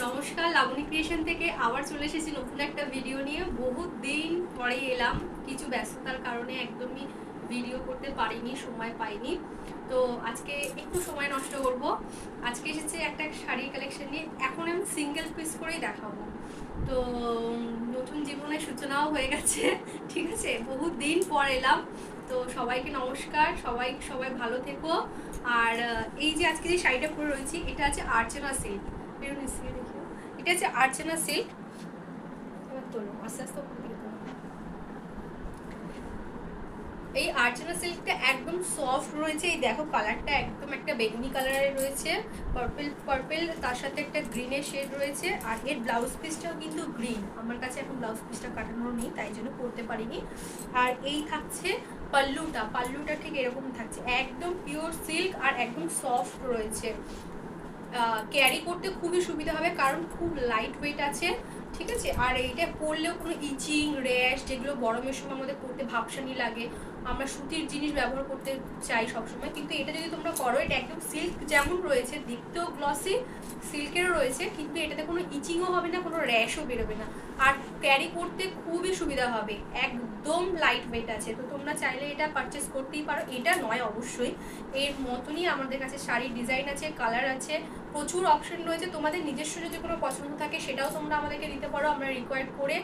নমস্কার, লাবণী ক্রিয়েশন থেকে আবার চলে এসেছি নতুন একটা ভিডিও নিয়ে। বহুত দিন পরে এলাম, কিছু ব্যস্ততার কারণে একদমই ভিডিও করতে পারিনি, সময় পাইনি। তো আজকে একটু সময় নষ্ট করব। আজকে এসেছে একটা শাড়ির কালেকশন নিয়ে। এখন আমি সিঙ্গেল পিস করেই দেখাবো। তো নতুন জীবনের সূচনাও হয়ে গেছে, ঠিক আছে, বহুত দিন পর এলাম। তো সবাইকে নমস্কার, সবাই ভালো থেকো। আর এই যে আজকে যে শাড়িটা পরে রয়েছি, এটা আছে আর্চনা সিল্ক। এটা হচ্ছে আর্চনা সিল্ক। এবার তোলো আস্তে আস্তে উপর দিকে তোলো। এই আর্চনা সিল্কটা একদম সফট রয়েছে। এই দেখো কালারটা একদম একটা বেগুনি কালারের রয়েছে, পার্পল তার সাথে একটা গ্রিনের শেড রয়েছে। আর এর ব্লাউজ পিসটাও কিন্তু গ্রিন। আমার কাছে এখন ব্লাউজ পিসটা কাটানো নেই, তাই জন্য পরতে পারিনি। আর এই থাকছে পাল্লুটা ঠিক এরকম থাকছে, একদম পিওর সিল্ক আর একদম সফট রয়েছে। ক্যারি করতে খুবই সুবিধা হবে, কারণ খুব লাইট ওয়েট আছে, ঠিক আছে। আর এইটা পরলেও কোনো ইচিং র্যাশ, যেগুলো গরমের সময় আমাদের পরতে ভাবসানি লাগে, আমরা সুতির জিনিস ব্যবহার করতে চাই সবসময়, কিন্তু এটা যদি তোমরা করো, এটা একদম সিল্ক যেমন রয়েছে, দেখতেও গ্লসি সিল্কেরও রয়েছে, কিন্তু এটাতে কোনো ইচিংও হবে না, কোনো র্যাশও বেরোবে না। আর ক্যারি করতে খুবই সুবিধা হবে, একদম লাইট ওয়েট আছে। তো তোমরা চাইলে এটা পারচেস করতেই পারো। এটা নয় অবশ্যই, এর মতনই আমাদের কাছে শাড়ির ডিজাইন আছে, কালার আছে, প্রচুর অপশন রয়েছে। তোমাদের নিজস্ব যদি কোনো পছন্দ থাকে সেটাও তোমরা আমাদেরকে দিতে পারো, আমরা রিকোয়ার করে